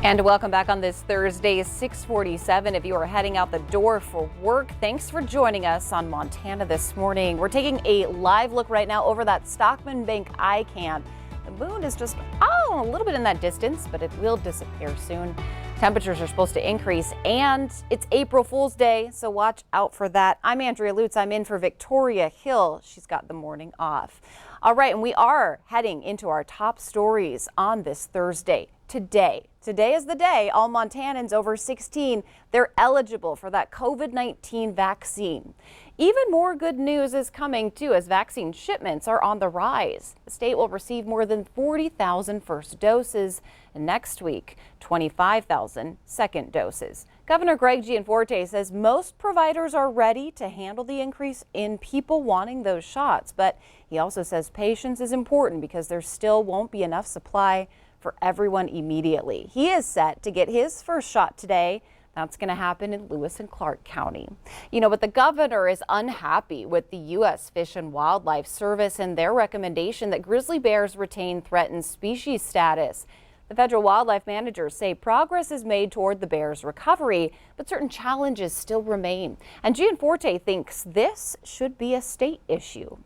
And welcome back on this Thursday, 6:47. If you are heading out the door for work, thanks for joining us on Montana this morning. We're taking a live look right now over that Stockman Bank eye-can. The moon is just a little bit in that distance, but it will disappear soon. Temperatures are supposed to increase, and it's April Fool's Day, so watch out for that. I'm Andrea Lutz. I'm in for Victoria Hill. She's got the morning off. All right, and we are heading into our top stories on this Thursday. Today is the day all Montanans over 16, they're eligible for that COVID-19 vaccine. Even more good news is coming too, as vaccine shipments are on the rise. The state will receive more than 40,000 first doses, and next week 25,000 second doses. Governor Greg Gianforte says most providers are ready to handle the increase in people wanting those shots, but he also says patience is important because there still won't be enough supply for everyone immediately. He is set to get his first shot today. That's going to happen in Lewis and Clark County. But the governor is unhappy with the U.S. Fish and Wildlife Service and their recommendation that grizzly bears retain threatened species status. The federal wildlife managers say progress is made toward the bears' recovery, but certain challenges still remain. And Gianforte thinks this should be a state issue.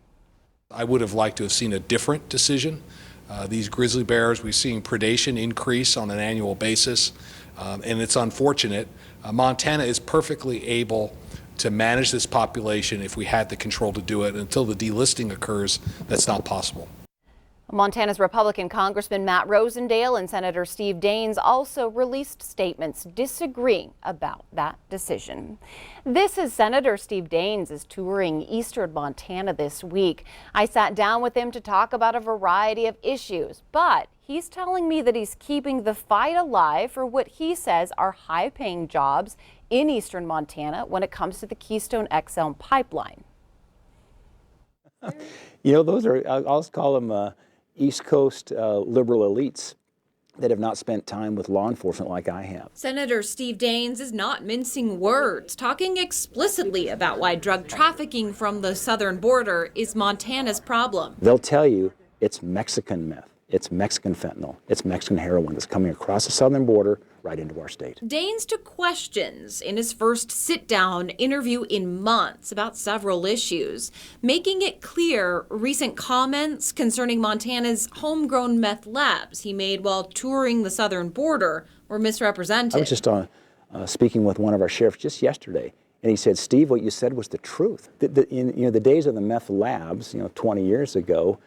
I would have liked to have seen a different decision. These grizzly bears, we've seen predation increase on an annual basis, and it's unfortunate. Montana is perfectly able to manage this population if we had the control to do it. Until the delisting occurs, that's not possible. Montana's Republican Congressman Matt Rosendale and Senator Steve Daines also released statements disagreeing about that decision. This is Senator Steve Daines is touring eastern Montana this week. I sat down with him to talk about a variety of issues, but he's telling me that he's keeping the fight alive for what he says are high-paying jobs in eastern Montana when it comes to the Keystone XL pipeline. Those are, I'll call them East Coast liberal elites that have not spent time with law enforcement like I have. Senator Steve Daines is not mincing words, talking explicitly about why drug trafficking from the southern border is Montana's problem. They'll tell you it's Mexican meth, it's Mexican fentanyl, it's Mexican heroin that's coming across the southern border right into our state. Daines took questions in his first sit-down interview in months about several issues, making it clear recent comments concerning Montana's homegrown meth labs he made while touring the southern border were misrepresented. I was just speaking with one of our sheriffs just yesterday, and he said, "Steve, what you said was the truth." In the days of the meth labs, 20 years ago,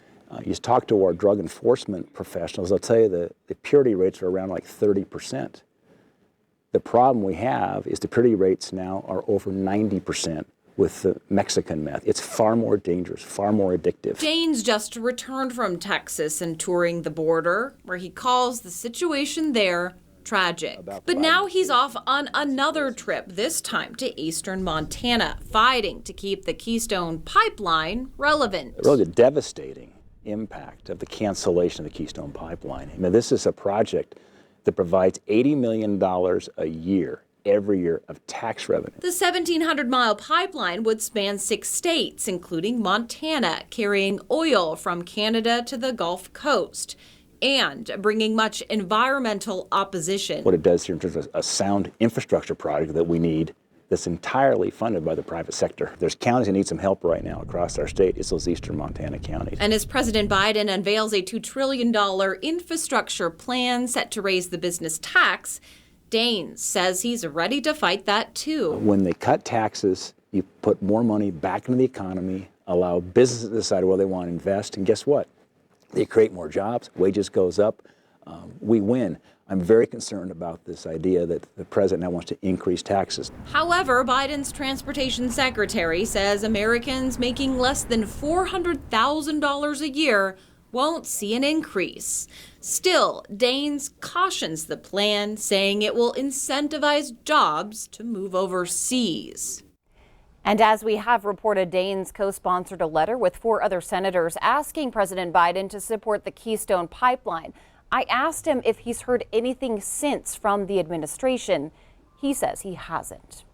you talk to our drug enforcement professionals, they'll tell you the purity rates are around like 30%. The problem we have is the purity rates now are over 90% with the Mexican meth. It's far more dangerous, far more addictive. Daines just returned from Texas and touring the border, where he calls the situation there tragic. But now he's off on another trip, this time to eastern Montana, fighting to keep the Keystone Pipeline relevant. Really the devastating impact of the cancellation of the Keystone Pipeline. This is a project that provides $80 million a year, every year, of tax revenue. The 1,700-mile pipeline would span 6 states, including Montana, carrying oil from Canada to the Gulf Coast and bringing much environmental opposition. What it does here in terms of a sound infrastructure project that we need that's entirely funded by the private sector. There's counties that need some help right now across our state. It's those eastern Montana counties. And as President Biden unveils a $2 trillion infrastructure plan set to raise the business tax, Daines says he's ready to fight that too. When they cut taxes, you put more money back into the economy, allow businesses to decide where they want to invest, and guess what? They create more jobs, wages goes up, we win. I'm very concerned about this idea that the president now wants to increase taxes. However, Biden's transportation secretary says Americans making less than $400,000 a year won't see an increase. Still, Daines cautions the plan, saying it will incentivize jobs to move overseas. And as we have reported, Daines co-sponsored a letter with 4 other senators asking President Biden to support the Keystone Pipeline. I asked him if he's heard anything since from the administration. He says he hasn't.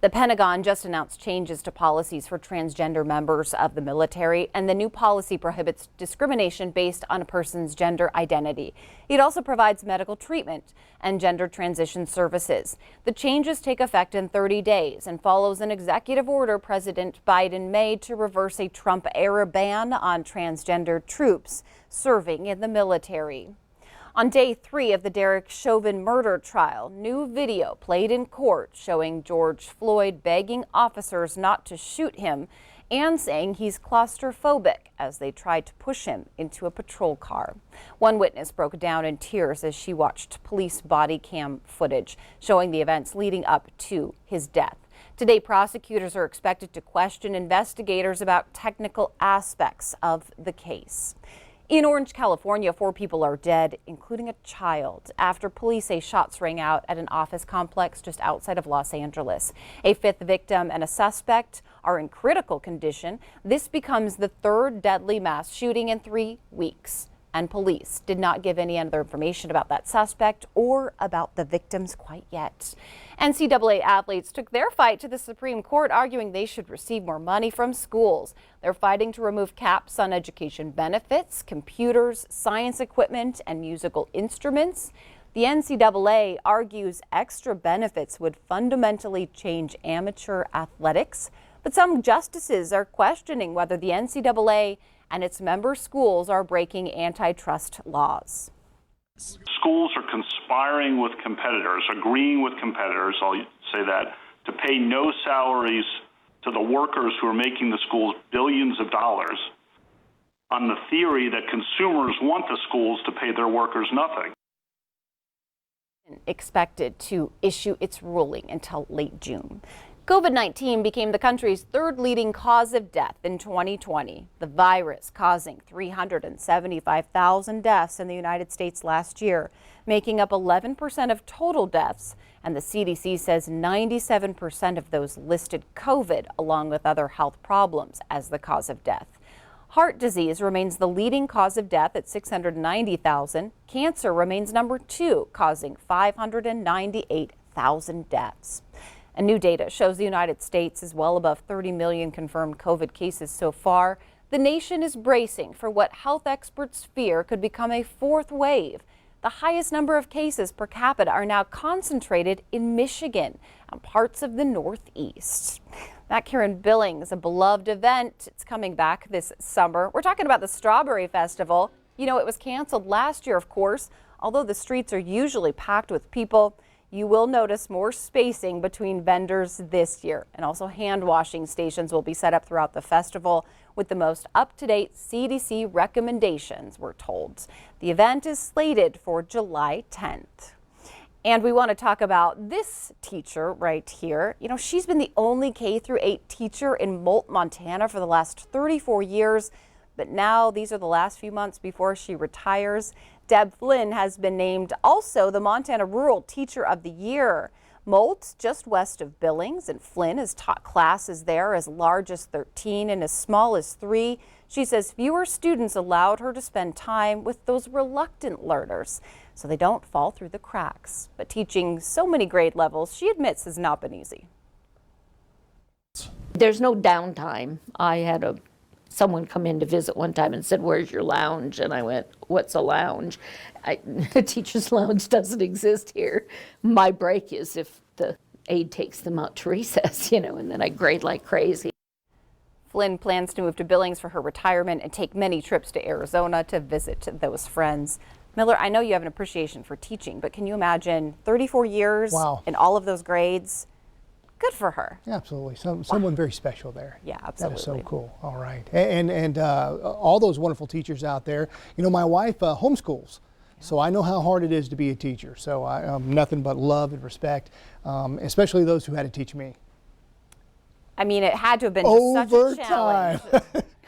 The Pentagon just announced changes to policies for transgender members of the military, and the new policy prohibits discrimination based on a person's gender identity. It also provides medical treatment and gender transition services. The changes take effect in 30 days and follows an executive order President Biden made to reverse a Trump-era ban on transgender troops serving in the military. On day 3 of the Derek Chauvin murder trial, new video played in court showing George Floyd begging officers not to shoot him and saying he's claustrophobic as they tried to push him into a patrol car. One witness broke down in tears as she watched police body cam footage showing the events leading up to his death. Today, prosecutors are expected to question investigators about technical aspects of the case. In Orange, California, 4 people are dead, including a child, after police say shots rang out at an office complex just outside of Los Angeles. A 5th victim and a suspect are in critical condition. This becomes the 3rd deadly mass shooting in 3 weeks. And police did not give any other information about that suspect or about the victims quite yet. NCAA athletes took their fight to the Supreme Court, arguing they should receive more money from schools. They're fighting to remove caps on education benefits, computers, science equipment, and musical instruments. The NCAA argues extra benefits would fundamentally change amateur athletics, but some justices are questioning whether the NCAA and its member schools are breaking antitrust laws. Schools are conspiring with competitors, agreeing with competitors, I'll say that, to pay no salaries to the workers who are making the schools billions of dollars on the theory that consumers want the schools to pay their workers nothing. Expected to issue its ruling until late June. COVID-19 became the country's 3rd leading cause of death in 2020. The virus causing 375,000 deaths in the United States last year, making up 11% of total deaths. And the CDC says 97% of those listed COVID, along with other health problems, as the cause of death. Heart disease remains the leading cause of death at 690,000. Cancer remains number 2, causing 598,000 deaths. And new data shows the United States is well above 30 million confirmed COVID cases so far. The nation is bracing for what health experts fear could become a 4th wave. The highest number of cases per capita are now concentrated in Michigan and parts of the Northeast. That Karen Billings, a beloved event, it's coming back this summer. We're talking about the Strawberry Festival. You know, it was canceled last year, of course. Although the streets are usually packed with people, you will notice more spacing between vendors this year, and also hand washing stations will be set up throughout the festival with the most up-to-date CDC recommendations, we're told. The event is slated for July 10th. And we want to talk about this teacher right here. You know, she's been the only K-8 teacher in Moult, Montana for the last 34 years. But now these are the last few months before she retires. Deb Flynn has been named also the Montana Rural Teacher of the Year. Moult, just west of Billings, and Flynn has taught classes there as large as 13 and as small as 3. She says fewer students allowed her to spend time with those reluctant learners so they don't fall through the cracks. But teaching so many grade levels, she admits, has not been easy. There's no downtime. I had someone come in to visit one time and said, "Where's your lounge?" And I went, "What's a lounge?" A teacher's lounge doesn't exist here. My break is if the aide takes them out to recess, and then I grade like crazy. Flynn plans to move to Billings for her retirement and take many trips to Arizona to visit those friends. Miller, I know you have an appreciation for teaching, but can you imagine 34 years in all of those grades? Good for her. Yeah, absolutely. Someone very special there. Yeah, absolutely. That is so cool. All right. And all those wonderful teachers out there. My wife homeschools, so I know how hard it is to be a teacher. So I nothing but love and respect, especially those who had to teach me. I mean, it had to have been just such a challenge.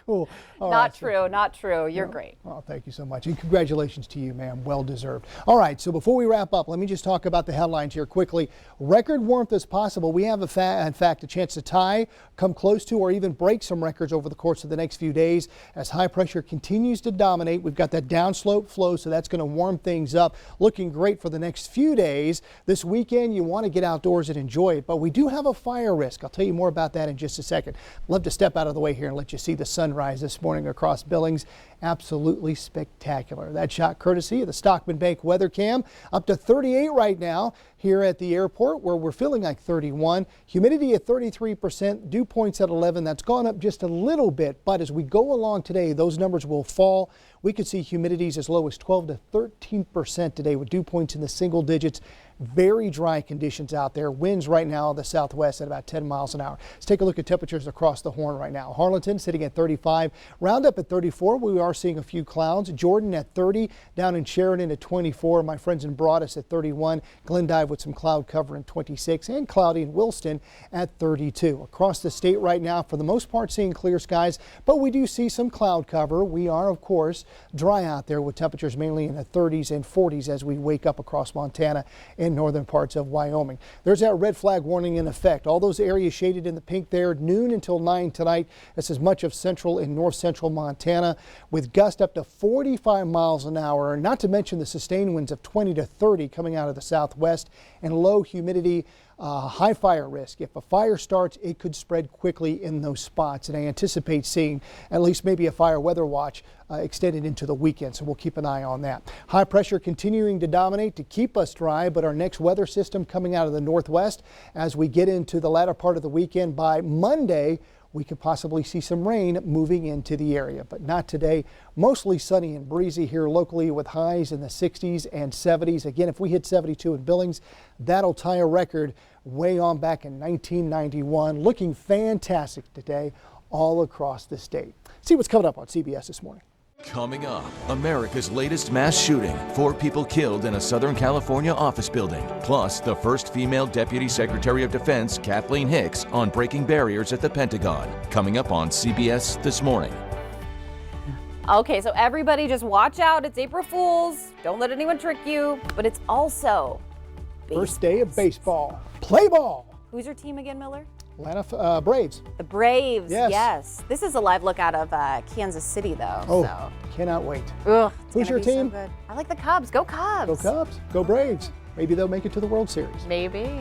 Cool. All Not right, so- true, not true. You're great. Oh, thank you so much. And congratulations to you, ma'am. Well deserved. All right, so before we wrap up, let me just talk about the headlines here quickly. Record warmth is possible. We have, in fact, a chance to tie, come close to, or even break some records over the course of the next few days as high pressure continues to dominate. We've got that downslope flow, so that's going to warm things up. Looking great for the next few days. This weekend, you want to get outdoors and enjoy it, but we do have a fire risk. I'll tell you more about that in just a second. Love to step out of the way here and let you see the sunrise this morning across Billings. Absolutely spectacular. That shot courtesy of the Stockman Bank weather cam. Up to 38 right now here at the airport, where we're feeling like 31. Humidity at 33%, dew points at 11. That's gone up just a little bit, but as we go along today, those numbers will fall. We could see humidities as low as 12 to 13% today with dew points in the single digits. Very dry conditions out there. Winds right now in the southwest at about 10 miles an hour. Let's take a look at temperatures across the Horn right now. Harlingen sitting at 35, Roundup at 34. We are seeing a few clouds. Jordan at 30, down in Sheridan at 24. My friends in Broadus at 31. Glendive with some cloud cover in 26, and cloudy in Williston at 32. Across the state right now, for the most part, seeing clear skies, but we do see some cloud cover. We are, of course, dry out there with temperatures mainly in the 30s and 40s as we wake up across Montana and northern parts of Wyoming. There's that red flag warning in effect. All those areas shaded in the pink there, noon until 9 tonight. This is much of central and north central Montana with gusts up to 45 miles an hour, not to mention the sustained winds of 20 to 30 coming out of the southwest, and low humidity. High fire risk. If a fire starts, it could spread quickly in those spots, and I anticipate seeing at least maybe a fire weather watch extended into the weekend, so we'll keep an eye on that. High pressure continuing to dominate to keep us dry, but our next weather system coming out of the northwest as we get into the latter part of the weekend. By Monday, we could possibly see some rain moving into the area, but not today. Mostly sunny and breezy here locally with highs in the 60s and 70s. Again, if we hit 72 in Billings, that'll tie a record way on back in 1991. Looking fantastic today all across the state. See what's coming up on CBS this morning. Coming up, America's latest mass shooting. 4 people killed in a Southern California office building. Plus, the first female Deputy Secretary of Defense, Kathleen Hicks, on breaking barriers at the Pentagon. Coming up on CBS This Morning. Okay, so everybody just watch out. It's April Fool's. Don't let anyone trick you. But it's also First day of baseball. Play ball. Who's your team again, Miller? Atlanta Braves. The Braves, Yes. yes. This is a live look out of Kansas City, though. Oh, so. cannot wait. Ugh, it's Who's gonna your be so team? good. I like the Cubs. Go Cubs. Go Cubs. Go Braves. Maybe they'll make it to the World Series. Maybe.